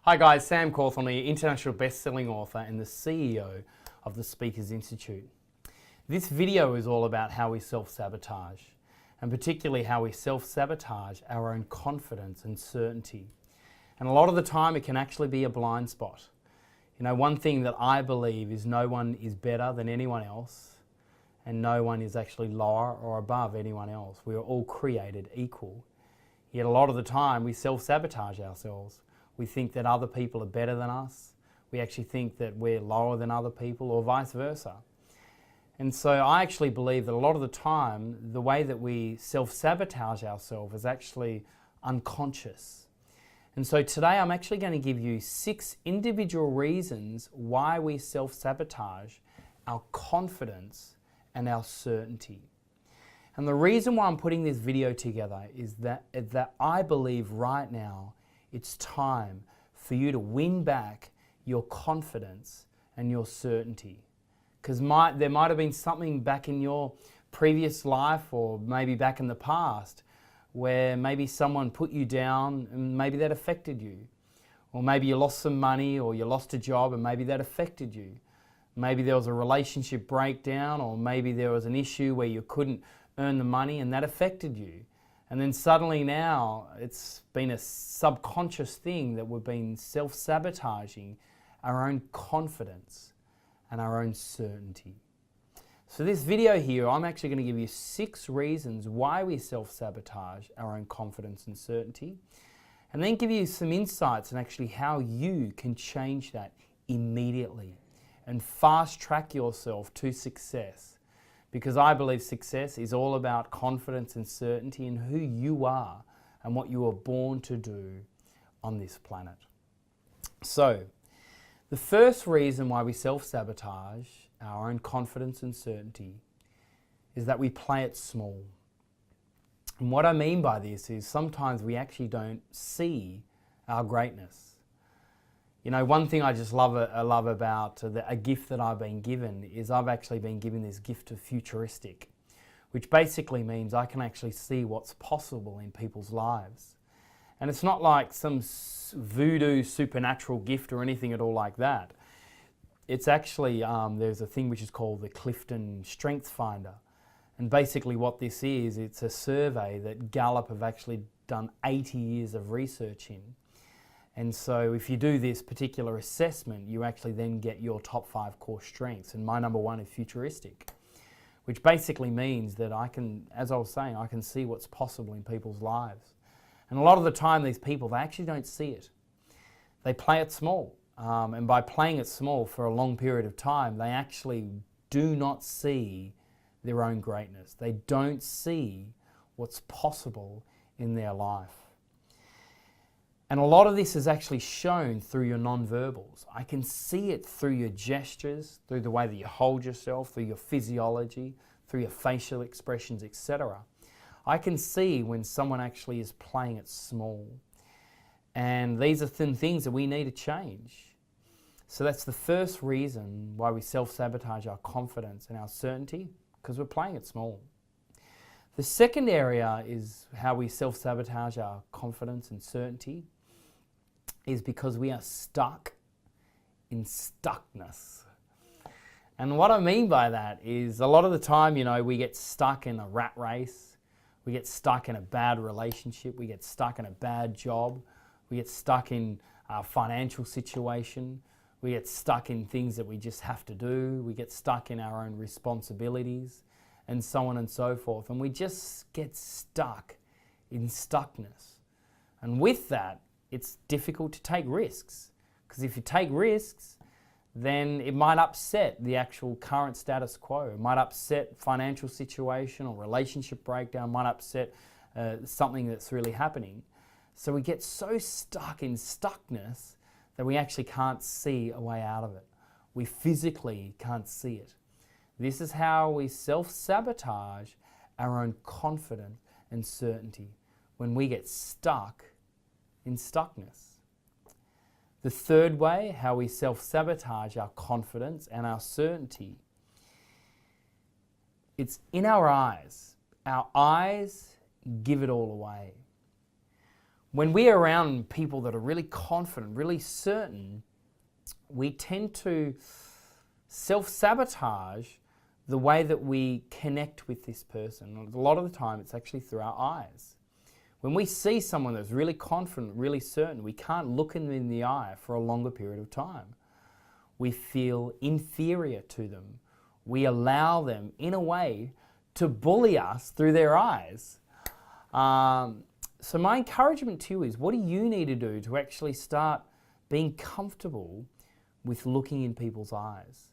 Hi guys, Sam Cawthorn, the international best-selling author and the CEO of the Speakers Institute. This video is all about how we self-sabotage, and particularly how we self-sabotage our own confidence and certainty. And a lot of the time it can actually be a blind spot. You know, one thing that I believe is no one is better than anyone else, and no one is actually lower or above anyone else. We are all created equal. Yet a lot of the time we self-sabotage ourselves. We think that other people are better than us. We actually think that we're lower than other people, or vice versa. And so I actually believe that a lot of the time, the way that we self-sabotage ourselves is actually unconscious. And so today I'm actually going to give you 6 individual reasons why we self-sabotage our confidence and our certainty. And the reason why I'm putting this video together is that I believe right now it's time for you to win back your confidence and your certainty. Because there might have been something back in your previous life, or maybe back in the past, where maybe someone put you down and maybe that affected you. Or maybe you lost some money, or you lost a job and maybe that affected you. Maybe there was a relationship breakdown, or maybe there was an issue where you couldn't earn the money and that affected you. And then suddenly now it's been a subconscious thing that we've been self-sabotaging our own confidence and our own certainty. So this video here, I'm actually going to give you 6 reasons why we self-sabotage our own confidence and certainty, and then give you some insights on actually how you can change that immediately and fast track yourself to success. Because I believe success is all about confidence and certainty in who you are and what you were born to do on this planet. So, the first reason why we self-sabotage our own confidence and certainty is that we play it small. And what I mean by this is sometimes we actually don't see our greatness. You know, one thing I just love about a gift that I've been given is I've actually been given this gift of futuristic, which basically means I can actually see what's possible in people's lives. And it's not like some voodoo supernatural gift or anything at all like that. It's actually, there's a thing which is called the Clifton Strength Finder. And basically what this is, it's a survey that Gallup have actually done 80 years of research in. And so if you do this particular assessment, you actually then get your top 5 core strengths. And my number 1 is futuristic, which basically means that I can, as I was saying, I can see what's possible in people's lives. And a lot of the time these people, they actually don't see it. They play it small. And by playing it small for a long period of time, they actually do not see their own greatness. They don't see what's possible in their life. And a lot of this is actually shown through your non-verbals. I can see it through your gestures, through the way that you hold yourself, through your physiology, through your facial expressions, etc. I can see when someone actually is playing it small. And these are things that we need to change. So that's the first reason why we self-sabotage our confidence and our certainty, because we're playing it small. The second area is how we self-sabotage our confidence and certainty is because we are stuck in stuckness. And what I mean by that is a lot of the time, you know, we get stuck in a rat race, we get stuck in a bad relationship, we get stuck in a bad job, we get stuck in a financial situation, we get stuck in things that we just have to do, we get stuck in our own responsibilities, and so on and so forth. And we just get stuck in stuckness. And with that, it's difficult to take risks. Because if you take risks, then it might upset the actual current status quo. It might upset financial situation or relationship breakdown, might upset something that's really happening. So we get so stuck in stuckness that we actually can't see a way out of it. We physically can't see it. This is how we self-sabotage our own confidence and certainty, when we get stuck in stuckness. The third way, how we self-sabotage our confidence and our certainty, it's in our eyes. Our eyes give it all away. When we're around people that are really confident, really certain, we tend to self-sabotage the way that we connect with this person. A lot of the time it's actually through our eyes. When we see someone that's really confident, really certain, we can't look them in the eye for a longer period of time. We feel inferior to them. We allow them, in a way, to bully us through their eyes. So my encouragement to you is, what do you need to do to actually start being comfortable with looking in people's eyes?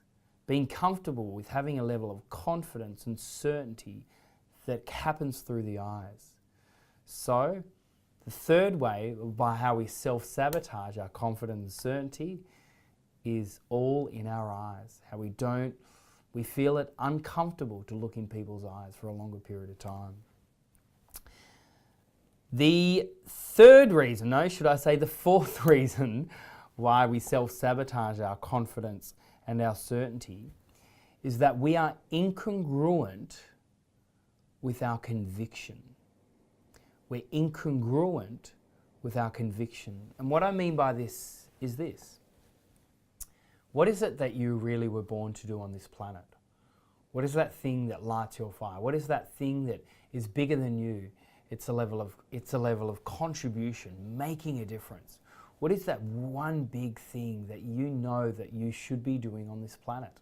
Being comfortable with having a level of confidence and certainty that happens through the eyes. So, the third way by how we self-sabotage our confidence and certainty is all in our eyes. How we feel it uncomfortable to look in people's eyes for a longer period of time. The third reason, no, should I say the fourth reason why we self-sabotage our confidence and our certainty is that we are incongruent with our conviction. We're incongruent with our conviction. And what I mean by this is this. What is it that you really were born to do on this planet? What is that thing that lights your fire? What is that thing that is bigger than you? It's a level of contribution, making a difference. What is that one big thing that you know that you should be doing on this planet?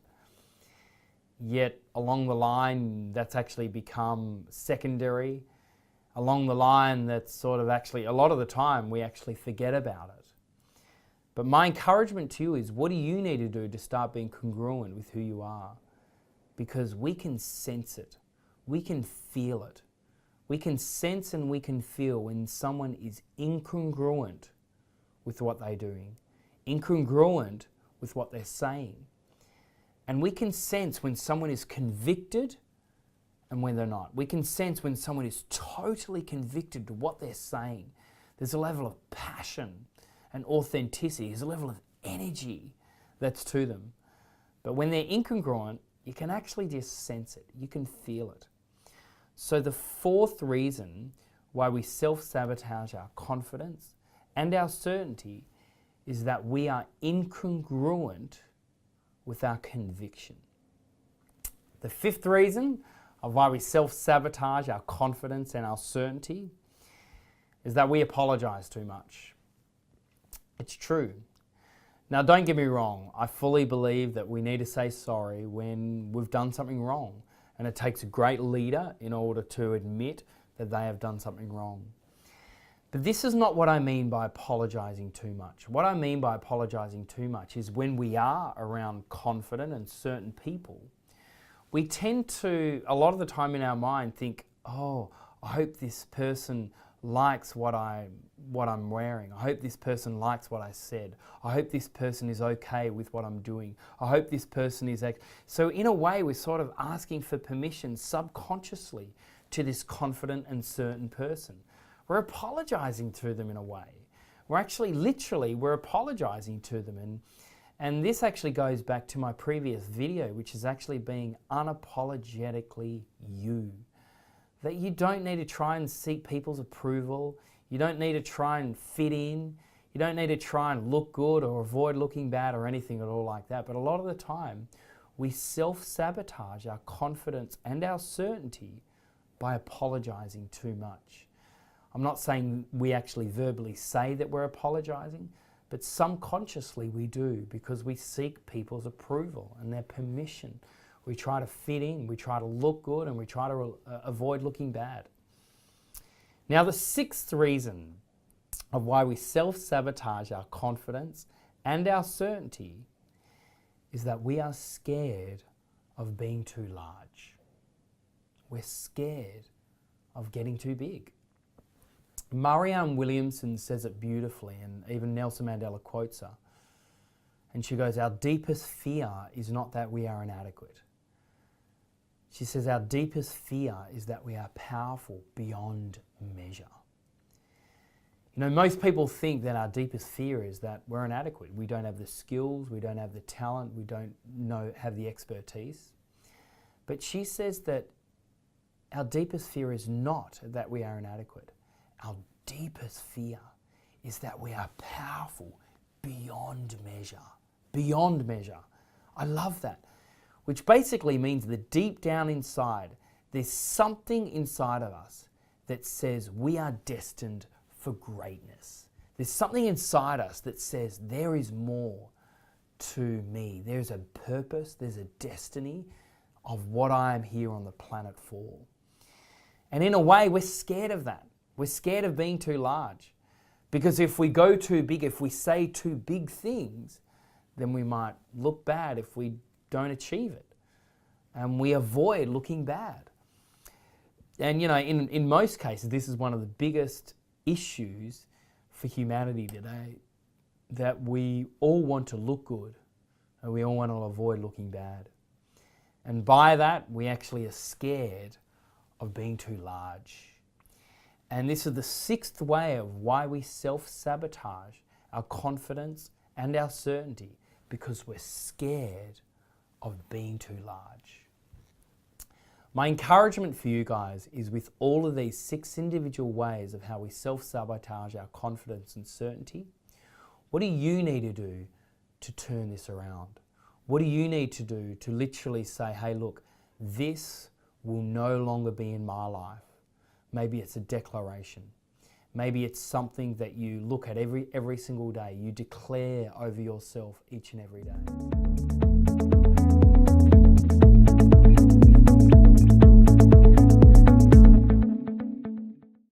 Yet along the line, that's actually become secondary. Along the line, that's sort of actually, a lot of the time, we actually forget about it. But my encouragement to you is, what do you need to do to start being congruent with who you are? Because we can sense it. We can feel it. We can sense and we can feel when someone is incongruent with what they're doing, incongruent with what they're saying. And we can sense when someone is convicted and when they're not. We can sense when someone is totally convicted to what they're saying. There's a level of passion and authenticity. There's a level of energy that's to them. But when they're incongruent, you can actually just sense it. You can feel it. So the fourth reason why we self-sabotage our confidence and our certainty is that we are incongruent with our conviction. The fifth reason of why we self-sabotage our confidence and our certainty is that we apologize too much. It's true. Now, don't get me wrong. I fully believe that we need to say sorry when we've done something wrong. And it takes a great leader in order to admit that they have done something wrong. But this is not what I mean by apologizing too much. What I mean by apologizing too much is when we are around confident and certain people, we tend to, a lot of the time in our mind, think, oh, I hope this person likes what I'm wearing. I hope this person likes what I said. I hope this person is okay with what I'm doing. I hope this person is... So in a way, we're sort of asking for permission subconsciously to this confident and certain person. We're apologizing to them in a way. We're actually, literally, we're apologizing to them. And this actually goes back to my previous video, which is actually being unapologetically you. That you don't need to try and seek people's approval. You don't need to try and fit in. You don't need to try and look good or avoid looking bad or anything at all like that. But a lot of the time, we self-sabotage our confidence and our certainty by apologizing too much. I'm not saying we actually verbally say that we're apologizing, but subconsciously we do because we seek people's approval and their permission. We try to fit in, we try to look good, and we try to avoid looking bad. Now, the sixth reason of why we self-sabotage our confidence and our certainty is that we are scared of being too large. We're scared of getting too big. Marianne Williamson says it beautifully, and even Nelson Mandela quotes her. And she goes, our deepest fear is not that we are inadequate. She says our deepest fear is that we are powerful beyond measure. You know, most people think that our deepest fear is that we're inadequate. We don't have the skills, we don't have the talent, we don't have the expertise. But she says that our deepest fear is not that we are inadequate. Our deepest fear is that we are powerful beyond measure. Beyond measure. I love that. Which basically means that deep down inside, there's something inside of us that says we are destined for greatness. There's something inside us that says there is more to me. There's a purpose, there's a destiny of what I am here on the planet for. And in a way, we're scared of that. We're scared of being too large. Because if we go too big, if we say too big things, then we might look bad if we don't achieve it. And we avoid looking bad. And you know, in most cases, this is one of the biggest issues for humanity today, that we all want to look good and we all want to avoid looking bad. And by that, we actually are scared of being too large. And this is the sixth way of why we self-sabotage our confidence and our certainty, because we're scared of being too large. My encouragement for you guys is, with all of these 6 individual ways of how we self-sabotage our confidence and certainty, what do you need to do to turn this around? What do you need to do to literally say, hey, look, this will no longer be in my life? Maybe it's a declaration. Maybe it's something that you look at every single day. You declare over yourself each and every day.